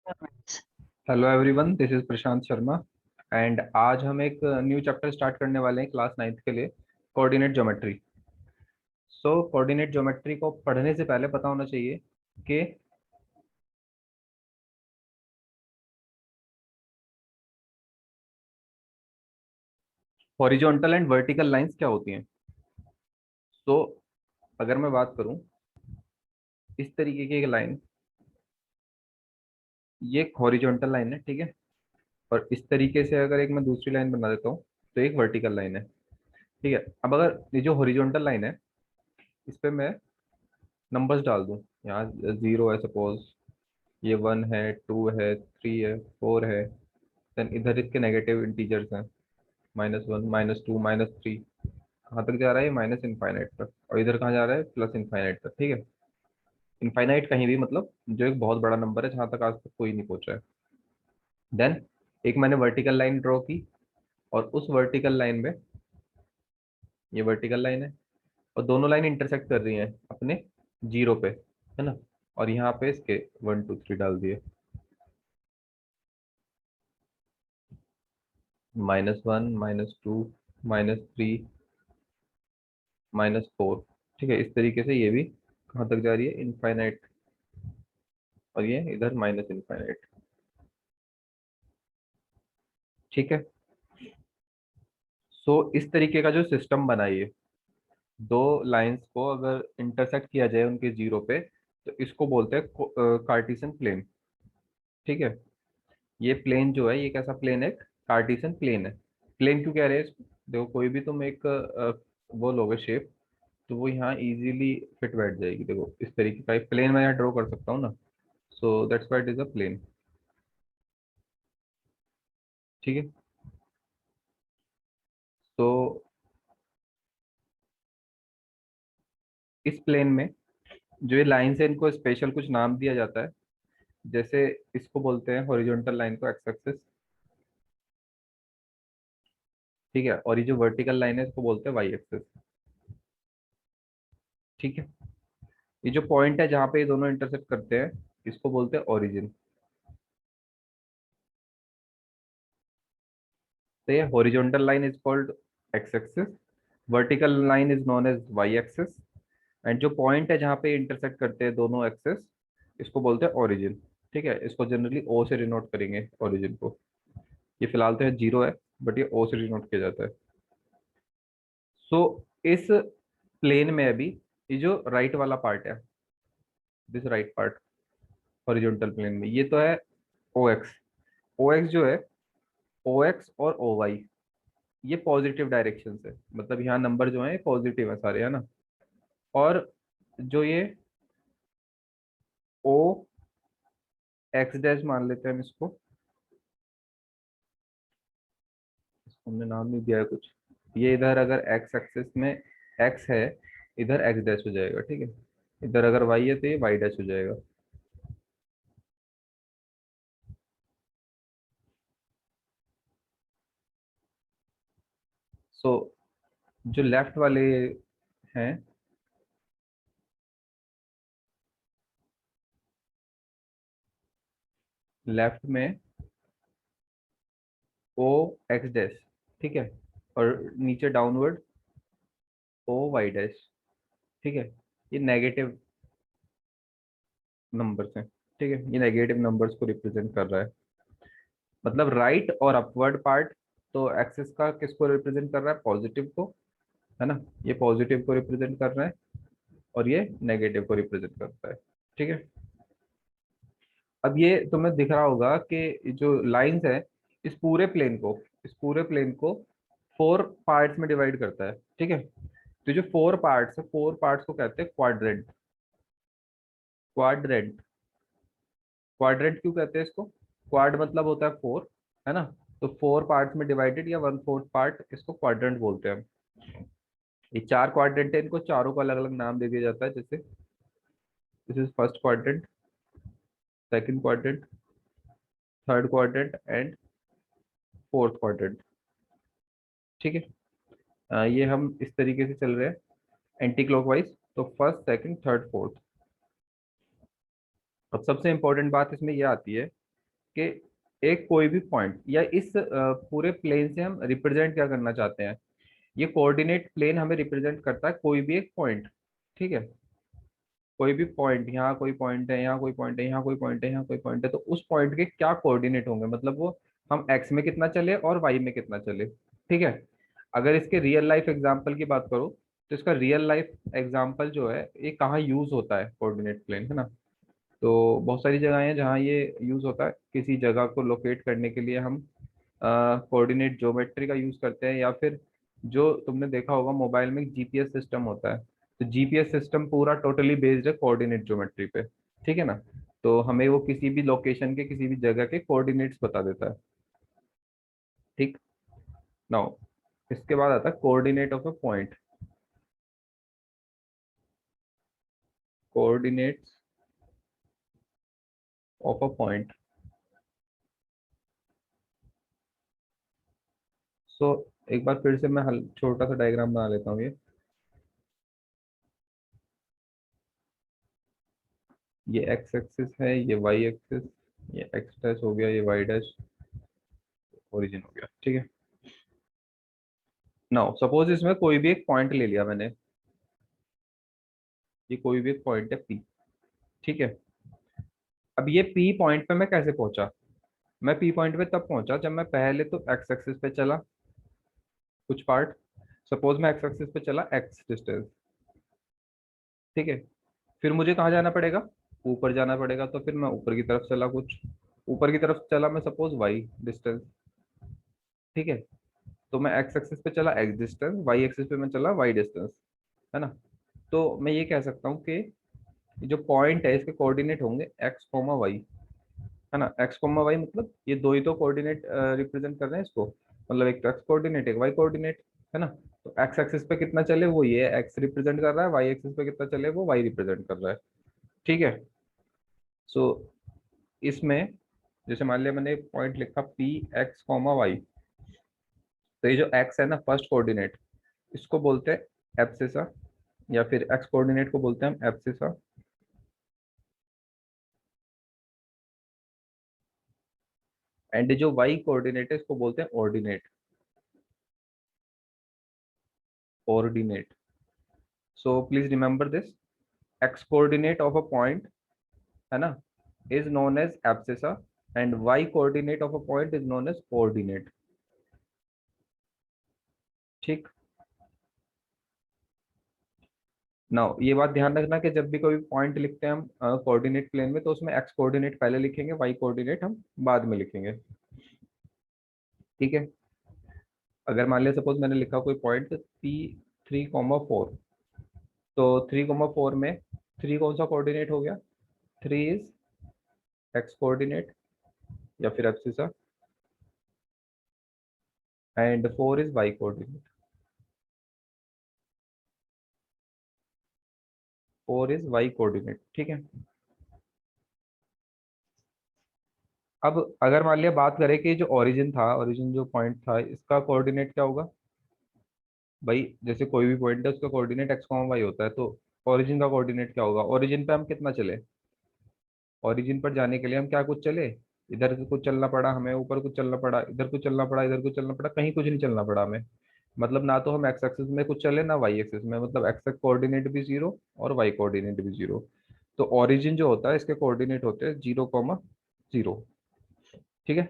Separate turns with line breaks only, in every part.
Hello everyone, this is Prashant Sharma. And आज हम एक न्यू चैप्टर स्टार्ट करने वाले हैं क्लास नाइन्थ के लिए, कोऑर्डिनेट ज्योमेट्री। सो कोऑर्डिनेट ज्योमेट्री को पढ़ने से पहले पता होना चाहिए कि हॉरिजॉन्टल एंड वर्टिकल लाइंस क्या होती हैं। सो अगर मैं बात करूं, इस तरीके की एक लाइन, ये एक हॉरिजॉन्टल लाइन है, ठीक है। और इस तरीके से अगर एक मैं दूसरी लाइन बना देता हूँ तो एक वर्टिकल लाइन है, ठीक है। अब अगर ये जो हॉरिजॉन्टल लाइन है, इस पे मैं नंबर्स डाल दूं, यहाँ जीरो है सपोज, ये वन है, टू है, थ्री है, फोर है, देन इधर इसके नेगेटिव इंटीजर्स हैं, -1, -2, -3। कहाँ तक जा रहा है ये? माइनस इनफाइनाइट तक। और इधर कहाँ जा रहा है? प्लस इनफाइनाइट तक, ठीक है। इनफाइनाइट कहीं भी मतलब जो एक बहुत बड़ा नंबर है, जहाँ तक आज तक कोई नहीं पहुंचा है। देन एक मैंने वर्टिकल लाइन ड्रॉ की, और उस वर्टिकल लाइन में, ये वर्टिकल लाइन है, और दोनों लाइन इंटरसेक्ट कर रही हैं अपने जीरो पे, है ना। और यहाँ पे इसके 1 2 3 डाल दिए, -1, -2, -3, -4, ठीक है। इस तरीके से ये भी कहाँ तक जा रही है? इनफाइनाइट। और ये इधर माइनस इनफाइनाइट, ठीक है। सो इस तरीके का जो सिस्टम बनाइए, दो लाइंस को अगर इंटरसेक्ट किया जाए उनके जीरो पे, तो इसको बोलते हैं कार्टेशियन प्लेन, ठीक है। ये प्लेन जो है, ये कैसा प्लेन है? कार्टेशियन प्लेन है। प्लेन क्यों कह रहे हैं इसको? देखो, कोई भी तुम एक वो लोगे शेप, तो वो यहाँ इजीली फिट बैठ जाएगी। देखो, इस तरीके का एक प्लेन मैं यहाँ ड्रॉ कर सकता हूँ ना। So that's why it is a plane, ठीक है। तो इस प्लेन में जो ये लाइन है, इनको स्पेशल कुछ नाम दिया जाता है। जैसे इसको बोलते हैं हॉरिजॉन्टल लाइन को एक्स एक्सिस, ठीक है। और ये जो वर्टिकल लाइन है, इसको बोलते हैं वाई एक्सिस, ठीक है। ये जो पॉइंट है जहाँ पे ये दोनों इंटरसेक्ट करते हैं, इसको बोलते हैं ओरिजिन। तो ये horizontal line is called x axis, vertical line is known as y axis, and जो पॉइंट है जहाँ पे इंटरसेक्ट करते हैं दोनों एक्सेस, इसको बोलते हैं ओरिजिन, ठीक है। इसको जनरली ओ से डिनोट करेंगे ओरिजिन को। ये फिलहाल तो है जीरो है, बट ये ओ से डिनोट किया जाता है। सो इस प्लेन में अभी ये जो राइट वाला पार्ट है, this right part horizontal plane में, ये तो है ओ एक्स। ओ एक्स जो है, ओ एक्स और ओ वाई, ये पॉजिटिव डायरेक्शन से, मतलब यहाँ नंबर जो है पॉजिटिव है सारे, है ना। और जो ये ओ एक्स डैश मान लेते हैं हम इसको, हमने नाम नहीं दिया है कुछ। ये इधर अगर एक्स एक्सिस में एक्स है, इधर एक्स डैश हो जाएगा, ठीक है। इधर अगर वाई है तो ये वाई डैश हो जाएगा। सो जो लेफ्ट वाले हैं, लेफ्ट में ओ एक्स डैश, ठीक है। और नीचे डाउनवर्ड ओ वाई डैश, ठीक है। ये नेगेटिव नंबर्स हैं, ठीक है। ये नेगेटिव नंबर्स को रिप्रेजेंट कर रहा है, मतलब राइट और अपवर्ड पार्ट तो एक्सिस का किसको रिप्रेजेंट कर रहा है? पॉजिटिव को, है ना। ये पॉजिटिव को रिप्रेजेंट कर रहा है, और ये नेगेटिव को रिप्रेजेंट करता है, ठीक है। अब ये तुम्हें दिख रहा होगा कि जो लाइंस है, इस पूरे प्लेन को फोर पार्ट्स में डिवाइड करता है, ठीक है। तो जो फोर पार्ट्स को कहते हैं क्वाड्रेंट। क्वाड्रेंट, क्वाड्रेंट क्यों कहते हैं इसको? क्वाड मतलब होता है फोर, है ना। तो फोर पार्ट्स में डिवाइडेड, या वन फोर्थ पार्ट, इसको क्वाड्रेंट बोलते हैं हम। ये चार क्वाड्रेंट है, इनको चारों को अलग अलग नाम दे दिया जाता है। जैसे this is first quadrant, second quadrant, third quadrant and fourth quadrant, ठीक है। ये हम इस तरीके से चल रहे हैं एंटी क्लॉकवाइज। तो फर्स्ट, सेकंड, थर्ड, फोर्थ। अब सबसे इंपॉर्टेंट बात इसमें यह आती है कि एक कोई भी पॉइंट या इस पूरे प्लेन से हम रिप्रेजेंट क्या करना चाहते हैं। ये कोऑर्डिनेट प्लेन हमें रिप्रेजेंट करता है कोई भी एक पॉइंट। ठीक है, कोई भी पॉइंट, यहाँ कोई पॉइंट है, यहाँ कोई पॉइंट है, यहाँ कोई पॉइंट है, यहाँ कोई पॉइंट है, तो उस पॉइंट के क्या कोऑर्डिनेट होंगे, मतलब वो हम एक्स में कितना चले और वाई में कितना चले। ठीक है, अगर इसके रियल लाइफ एग्जांपल की बात करूँ तो इसका रियल लाइफ एग्जांपल जो है ये कहाँ यूज होता है, कोऑर्डिनेट प्लेन, है ना। तो बहुत सारी जगह हैं जहाँ ये यूज होता है, किसी जगह को लोकेट करने के लिए हम कोऑर्डिनेट ज्योमेट्री का यूज करते हैं, या फिर जो तुमने देखा होगा मोबाइल में जीपीएस सिस्टम होता है, तो जीपीएस सिस्टम पूरा टोटली बेस्ड है कोऑर्डिनेट ज्योमेट्री पे। ठीक है ना, तो हमें वो किसी भी लोकेशन के किसी भी जगह के कोऑर्डिनेट्स बता देता है। ठीक, नाउ इसके बाद आता है coordinate of a point. Coordinates of a point. So एक बार फिर से मैं छोटा सा डायग्राम बना लेता हूँ। ये एक्स एक्सिस है, ये वाई एक्सिस, ये एक्स डैश हो गया, ये वाई डैश, ओरिजिन हो गया। ठीक है, नाउ सपोज इसमें कोई भी एक पॉइंट ले लिया मैंने, ये कोई भी एक पॉइंट है पी। ठीक है, अब ये पी पॉइंट पे मैं कैसे पहुंचा, मैं पी पॉइंट पे तब पहुंचा जब मैं पहले तो एक्स एक्सिस पे चला कुछ पार्ट, सपोज मैं एक्स एक्सिस पे चला एक्स डिस्टेंस। ठीक है, फिर मुझे कहाँ जाना पड़ेगा, ऊपर जाना पड़ेगा, तो फिर मैं ऊपर की तरफ चला, कुछ ऊपर की तरफ चला मैं सपोज वाई डिस्टेंस। ठीक है, तो मैं एक्स एक्सिस पे चला एक्स डिस्टेंस, वाई एक्सिस पे मैं चला वाई डिस्टेंस, है ना। तो मैं ये कह सकता हूँ कि जो पॉइंट है इसके कोऑर्डिनेट होंगे एक्स कोमा वाई, है ना। एक्स कोमा वाई मतलब ये दो ही तो कोऑर्डिनेट रिप्रेजेंट कर रहे हैं इसको, मतलब एक तो एक्स कोऑर्डिनेट एक वाई कोऑर्डिनेट, है ना। तो एक्स एक्सिस पे कितना चले वो ये एक्स रिप्रेजेंट कर रहा है, वाई एक्सिस पे कितना चले वो वाई रिप्रेजेंट कर रहा है। ठीक है, सो इसमें जैसे मान लिया मैंने पॉइंट लिखा पी एक्स कॉमा वाई, तो ये जो एक्स है ना फर्स्ट कोऑर्डिनेट, इसको बोलते हैं एब्सिसा, या फिर एक्स कोऑर्डिनेट को बोलते हैं हम एब्सिसा। एंड जो वाई कोऑर्डिनेट है इसको बोलते हैं ordinate. Ordinate, so please remember this, x coordinate of a point, है ना, is known as abscissa, and y coordinate of a point is known as ordinate. ठीक, नाउ ये बात ध्यान रखना कि जब भी कोई पॉइंट लिखते हैं हम कोऑर्डिनेट प्लेन में, तो उसमें एक्स कोऑर्डिनेट पहले लिखेंगे, वाई कोऑर्डिनेट हम बाद में लिखेंगे। ठीक है, अगर मान लिया सपोज मैंने लिखा कोई पॉइंट पी 3,4, तो 3,4 में थ्री कौन सा कोऑर्डिनेट हो गया, थ्री इज एक्स कोऑर्डिनेट या फिर abscissa, and four is y coordinate. Four is y coordinate. ठीक है, अब अगर मान लिया बात करें कि जो ओरिजिन था, ओरिजिन जो पॉइंट था इसका कोऑर्डिनेट क्या होगा, भाई जैसे कोई भी पॉइंट है उसका कोऑर्डिनेट एक्स कॉमा वाई होता है, तो ओरिजिन का कोऑर्डिनेट क्या होगा, ओरिजिन पे हम कितना चले, ओरिजिन पर जाने के लिए हम क्या कुछ चले, इधर से कुछ चलना पड़ा हमें, ऊपर कुछ चलना पड़ा, इधर कुछ चलना पड़ा, इधर कुछ चलना पड़ा, कहीं कुछ नहीं चलना पड़ा हमें। मतलब ना तो हम एक्स एक्सिस में कुछ चले ना वाई एक्सिस में, मतलब एक्स कोऑर्डिनेट भी जीरो और वाई कोऑर्डिनेट भी जीरो। तो ओरिजिन जो होता है इसके कोऑर्डिनेट होते हैं 0,0। ठीक है,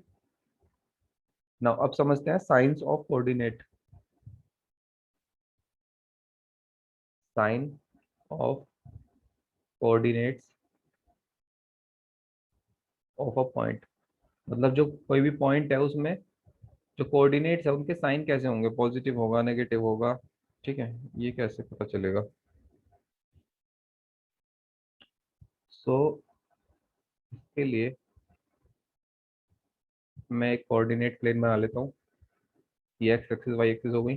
ना अब समझते हैं signs of coordinate. Sign of coordinates of a point, मतलब जो कोई भी पॉइंट है उसमें जो कोऑर्डिनेट्स है उनके साइन कैसे होंगे, पॉजिटिव होगा नेगेटिव होगा। ठीक है, ये कैसे पता चलेगा। सो इसके लिए मैं एक कोऑर्डिनेट प्लेन बना लेता हूँ, ये एक्स एक्सिस वाई एक्सिस हो गई,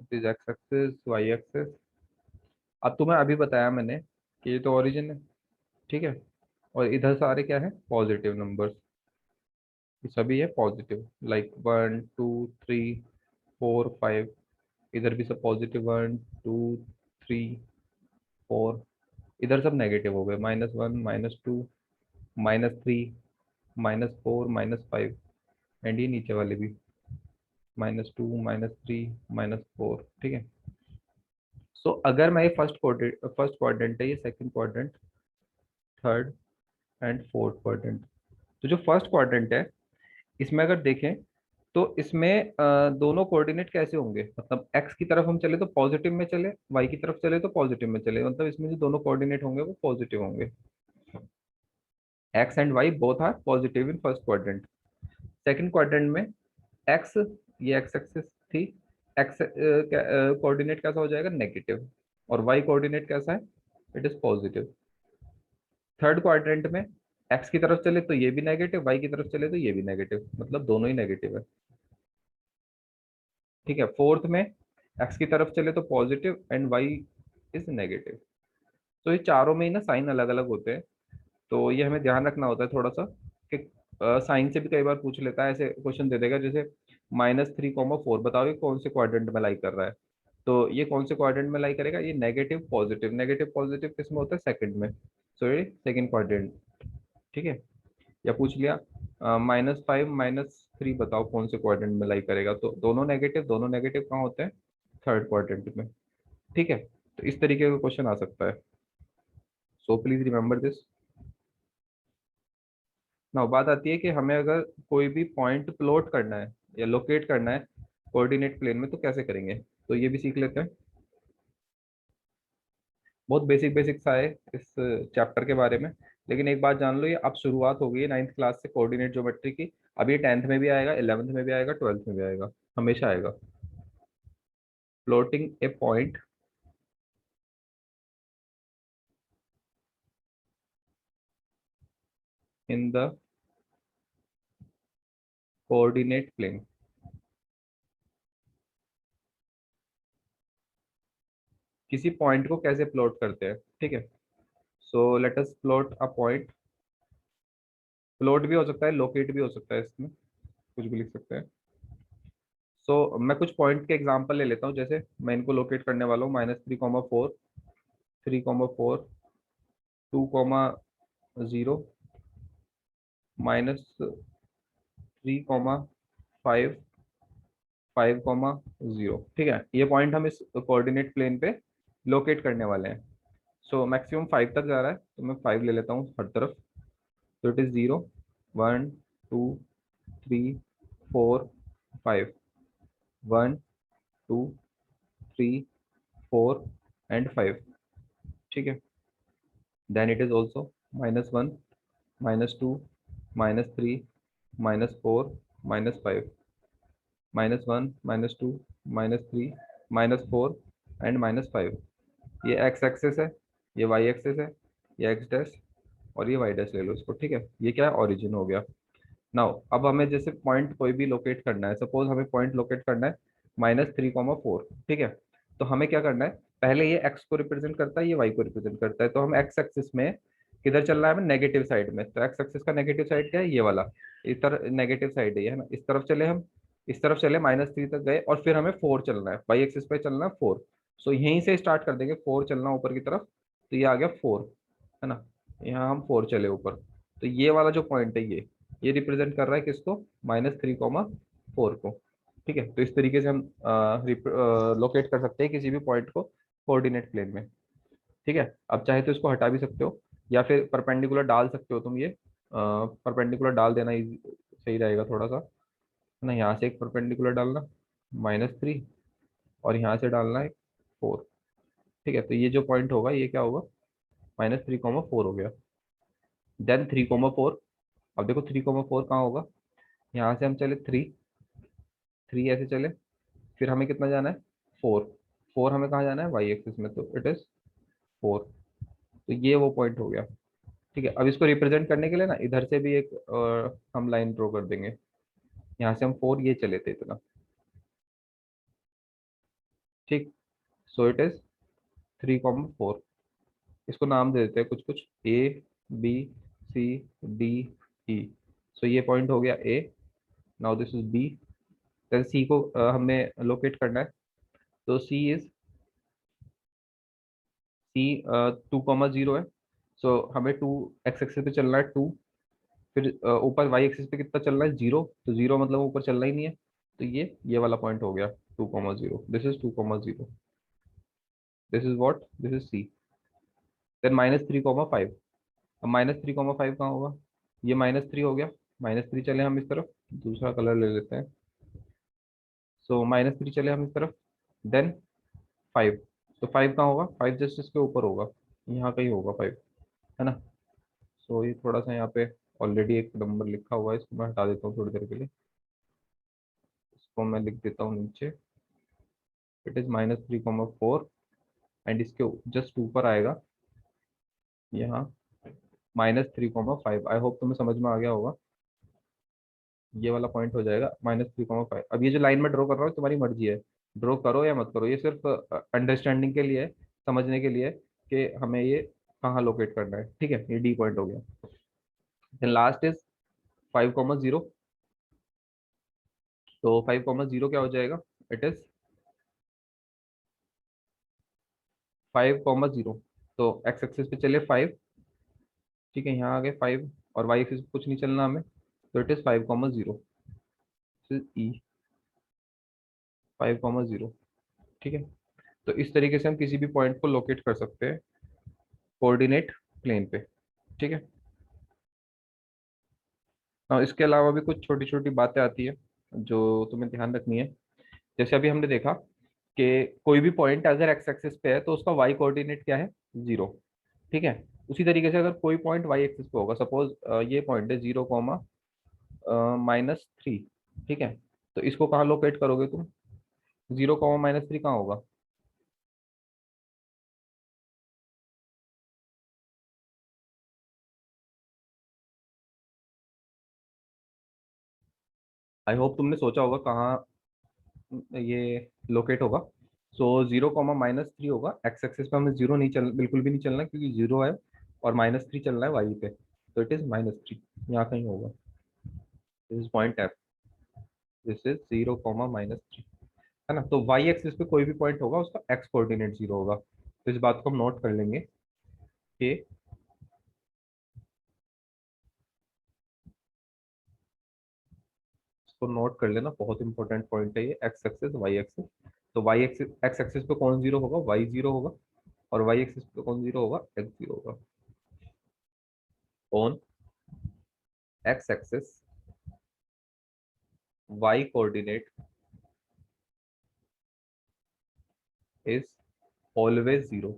this x axis y axis. अब तुम्हें अभी बताया मैंने कि ये तो ओरिजिन है। ठीक है, और इधर सारे क्या है पॉजिटिव नंबर्स, ये सभी है पॉजिटिव, लाइक 1 2 3 4 5, इधर भी सब पॉजिटिव 1 2 3 4, इधर सब नेगेटिव हो गए -1 -2 -3, -4, -5, एंड ये नीचे वाले भी -2, -3, -4, ठीक है। सो अगर मैं ये फर्स्ट क्वाड्रेंट है, ये second quadrant, third and fourth quadrant, तो जो फर्स्ट क्वाड्रेंट है इसमें अगर देखें तो इसमें दोनों कोऑर्डिनेट कैसे होंगे, मतलब एक्स की तरफ हम चले तो पॉजिटिव में चले, वाई की तरफ चले तो पॉजिटिव में चले, मतलब इसमें जो दोनों कोऑर्डिनेट होंगे वो पॉजिटिव होंगे। X and y both are positive in first quadrant. Second quadrant में एक्स, ये एक्स एक्सिस थी, एक्स कोऑर्डिनेट कैसा हो जाएगा, नेगेटिव, और वाई कोऑर्डिनेट कैसा है, it is positive. Third quadrant में एक्स की तरफ चले तो ये भी नेगेटिव, वाई की तरफ चले तो ये भी नेगेटिव, मतलब दोनों ही नेगेटिव है, ठीक है। फोर्थ में एक्स की तरफ चले तो positive and y is negative. तो ये चारों में ही ना साइन अलग अलग होते हैं, तो ये हमें ध्यान रखना होता है थोड़ा सा कि साइन से भी कई बार पूछ लेता है, ऐसे क्वेश्चन दे देगा जैसे -3, 4, बताओ ये कौन से क्वाड्रेंट में लाई कर रहा है, तो ये कौन से क्वाड्रेंट में लाई करेगा, ये नेगेटिव पॉजिटिव, नेगेटिव पॉजिटिव किस में होता है, सेकंड में, सो ये सेकंड क्वाड्रेंट, ठीक है। या पूछ लिया -5, -3 बताओ कौन से क्वाड्रेंट में लाई करेगा, तो दोनों नेगेटिव, दोनों नेगेटिव कहाँ होते हैं, थर्ड क्वाड्रेंट में, ठीक है। तो इस तरीके का क्वेश्चन आ सकता है, सो प्लीज रिमेंबर दिस। ना बात आती है कि हमें अगर कोई भी पॉइंट प्लॉट करना है या लोकेट करना है कोऑर्डिनेट प्लेन में तो कैसे करेंगे, तो ये भी सीख लेते हैं। बहुत बेसिक बेसिक सा है इस चैप्टर के बारे में, लेकिन एक बात जान लो, ये अब शुरुआत हो गई है 9th क्लास से कोऑर्डिनेट ज्योमेट्री की। अब ये 10th में भी आएगा, 11th में भी आएगा, 12th में भी आएगा, हमेशा आएगा। Plotting a point in the coordinate plane, किसी पॉइंट को कैसे प्लॉट करते हैं, ठीक है। So let us plot a point, plot भी हो सकता है, लोकेट भी हो सकता है, इसमें कुछ भी लिख सकते हैं। मैं कुछ पॉइंट के एग्जांपल ले लेता हूँ, जैसे मैं इनको लोकेट करने वाला हूँ -3, 4, 3, 4, 2, 0, -3, 5, 5, 0, ठीक है। ये पॉइंट हम इस कोऑर्डिनेट प्लेन पे लोकेट करने वाले हैं। मैक्सिमम 5 तक जा रहा है, तो मैं 5 ले लेता हूँ हर तरफ, तो इट इज 0, 1, 2, 3, 4, 5, 1, 2, 3, 4 एंड 5, ठीक है। Then it is also -1, -2, -3, -4, -5, -1, -2, -3, -4 and -5। ये एक्स एक्सेस है, ये वाई एक्सेस है, ये एक्स डैश और ये वाई डैश ले लो इसको, ठीक है। ये क्या है, ओरिजिन हो गया। नाउ अब हमें जैसे पॉइंट कोई भी लोकेट करना है, सपोज हमें पॉइंट लोकेट करना है -3, 4, ठीक है। तो हमें क्या करना है, पहले ये एक्स को रिप्रेजेंट करता है, ये वाई को रिप्रेजेंट करता है, तो हम एक्स एक्सिस में किधर चल रहा है, हमें नेगेटिव साइड में, तो एक्स एक्सिस का नेगेटिव साइड क्या है, ये वाला, इस तरफ नेगेटिव साइड है ना, इस तरफ चले हम, इस तरफ चले -3 तक गए, और फिर हमें 4 चलना है, वाई एक्सिस पे चलना है 4। यहीं से स्टार्ट कर देंगे, 4 चलना ऊपर की तरफ, तो ये आ गया 4, है ना। यहाँ हम 4 चले ऊपर, तो ये वाला जो पॉइंट है ये रिप्रेजेंट कर रहा है किसको, -3, 4 को, ठीक है। तो इस तरीके से हम लोकेट कर सकते हैं किसी भी पॉइंट को कोऑर्डिनेट प्लेन में, ठीक है। अब चाहे तो इसको हटा भी सकते हो, या फिर परपेंडिकुलर डाल सकते हो तुम, ये परपेंडिकुलर डाल देना सही रहेगा थोड़ा सा, है ना। यहाँ से एक परपेंडिकुलर डालना -3, और यहाँ से डालना है 4, ठीक है। तो ये जो पॉइंट होगा ये क्या होगा, -3, 4 हो गया। देन 3, 4, अब देखो 3, 4 कहाँ होगा, यहाँ से हम चले 3, 3 ऐसे चले, फिर हमें कितना जाना है, 4, 4 हमें कहाँ जाना है, वाई एक्सिस में, तो इट इज 4। तो ये वो पॉइंट हो गया, ठीक है। अब इसको रिप्रेजेंट करने के लिए ना इधर से भी एक हम लाइन ड्रॉ कर देंगे, यहाँ से हम 4 ये चले थे इतना, ठीक। सो इट इज 3, 4, इसको नाम दे देते हैं कुछ कुछ, A, B, C, D, E। ये पॉइंट हो गया A, now this is B. Then C को हमें लोकेट करना है, तो सी 2, 0 है, सो हमें 2 एक्स एक्सिस पे चलना है 2, फिर ऊपर वाई एक्सिस पे कितना चलना है 0, तो 0 मतलब ऊपर चलना ही नहीं है, तो ये वाला पॉइंट हो गया 2,0, this is 2,0, this is what, this is C. Then -3,5, अब -3,5 कहाँ होगा, ये -3 हो गया, -3 चले हम इस तरफ, दूसरा कलर ले लेते हैं। सो -3 चले हम इस तरफ, देन 5, तो 5 कहाँ होगा, 5 जस्ट इसके ऊपर होगा, यहाँ कहीं होगा 5, है ना। सो ये थोड़ा सा यहाँ पे ऑलरेडी एक नंबर लिखा हुआ है, इसको मैं हटा देता हूँ थोड़ी देर के लिए, इसको मैं लिख देता हूँ नीचे, इट इज -3,4, एंड इसके जस्ट ऊपर आएगा यहाँ -3,5। आई होप तुम्हें समझ में आ गया होगा, ये वाला पॉइंट हो जाएगा -3,5। अब ये जो लाइन में ड्रॉ कर रहा हूँ तुम्हारी मर्जी है, ड्रॉ करो या मत करो, ये सिर्फ अंडरस्टैंडिंग के लिए, समझने के लिए कि हमें ये कहाँ लोकेट करना है, ठीक है। ये डी पॉइंट हो गया। देन लास्ट इज 5,0, तो 5,0 क्या हो जाएगा, इट इज 5,0, तो एक्स एक्सिस पे चले 5, ठीक है, यहाँ आ गए 5, और वाई एक्सिस पे कुछ नहीं चलना हमें, तो इट इज 5,0, ई 5,0, ठीक है। तो इस तरीके से हम किसी भी पॉइंट को लोकेट कर सकते हैं कोऑर्डिनेट प्लेन पे, ठीक है। और इसके अलावा भी कुछ छोटी छोटी बातें आती है जो तुम्हें ध्यान रखनी है। जैसे अभी हमने देखा कि कोई भी पॉइंट अगर एक्स एक्सिस पे है तो उसका वाई कोऑर्डिनेट क्या है, 0, ठीक है। उसी तरीके से अगर कोई पॉइंट वाई एक्सिस पे होगा, सपोज ये पॉइंट है 0,-3, ठीक है, तो इसको कहाँ लोकेट करोगे तुम, 0,-3 कहाँ होगा, आई होप तुमने सोचा होगा कहाँ ये लोकेट होगा। सो 0,-3 होगा, एक्स एक्सिस पे हमें जीरो नहीं चल, बिल्कुल भी नहीं चलना क्योंकि 0 है, और -3 चलना है वाई पे, तो इट इज -3, यहाँ कहीं होगा, this is point F, this is 0,-3, है ना। तो वाई एक्सिस पे कोई भी पॉइंट होगा उसका एक्स कोऑर्डिनेट 0 होगा, तो इस बात को हम नोट कर लेंगे कि इसको नोट कर लेना, बहुत इंपॉर्टेंट पॉइंट है ये, एक्स एक्सिस वाई एक्सिस। तो वाई एक्सिस, एक्स एक्सिस पे कौन 0 होगा, वाई 0 होगा, और वाई एक्सिस पे कौन 0 होगा, एक्स 0 होगा। On x axis y coordinate is always 0,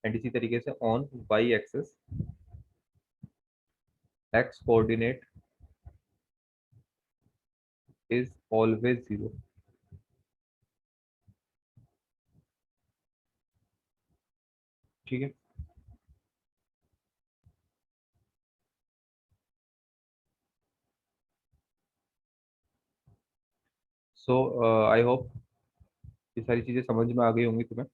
and इसी तरीके से on y axis x coordinate is always 0, ठीक है। सो आई होप ये सारी चीजें समझ में आ गई होंगी तुम्हें।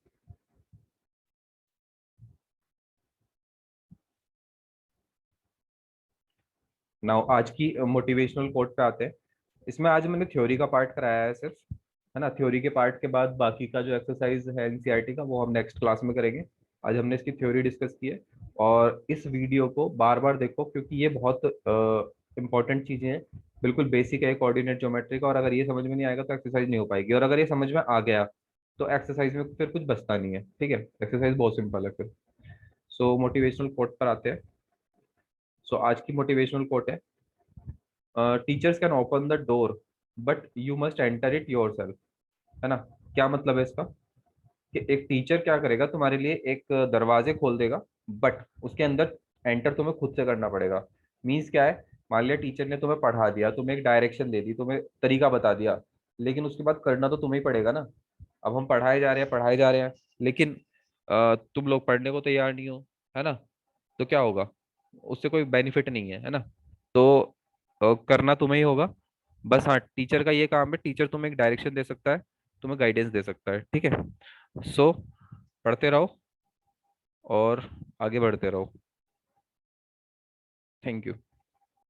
नाउ आज की मोटिवेशनल कोट पे आते हैं। इसमें आज मैंने थ्योरी का पार्ट कराया है सिर्फ, है ना। थ्योरी के पार्ट के बाद बाकी का जो एक्सरसाइज है एनसीईआरटी का वो हम नेक्स्ट क्लास में करेंगे। आज हमने इसकी थ्योरी डिस्कस की है, और इस वीडियो को बार बार देखो क्योंकि ये बहुत इंपॉर्टेंट चीजें हैं, बिल्कुल बेसिक है कोऑर्डिनेट ज्योमेट्री का, और अगर ये समझ में नहीं आएगा तो एक्सरसाइज नहीं हो पाएगी, और अगर ये समझ में आ गया तो एक्सरसाइज में फिर कुछ बचता नहीं है, ठीक है। एक्सरसाइज बहुत सिंपल है फिर। सो मोटिवेशनल कोट पर आते हैं। सो आज की मोटिवेशनल कोट है, teachers can open the door but you must enter it your self, है ना। क्या मतलब है इसका, कि एक टीचर क्या करेगा तुम्हारे लिए, एक दरवाजे खोल देगा, बट उसके अंदर एंटर तुम्हें खुद से करना पड़ेगा। मीन्स क्या है, मान लिया टीचर ने तुम्हें पढ़ा दिया, तुम्हें एक डायरेक्शन दे दी, तुम्हें तरीका बता दिया, लेकिन उसके बाद करना तो तुम्हें ही पड़ेगा ना। अब हम पढ़ाए जा रहे हैं पढ़ाए जा रहे हैं, लेकिन तुम लोग पढ़ने को तैयार नहीं हो, है ना, तो क्या होगा, उससे कोई बेनिफिट नहीं है, है ना। तो करना तुम्हें ही होगा। बस हाँ, टीचर का ये काम है, टीचर तुम्हें एक डायरेक्शन दे सकता है, तुम्हें गाइडेंस दे सकता है, ठीक है। सो पढ़ते रहो और आगे बढ़ते रहो। Thank you.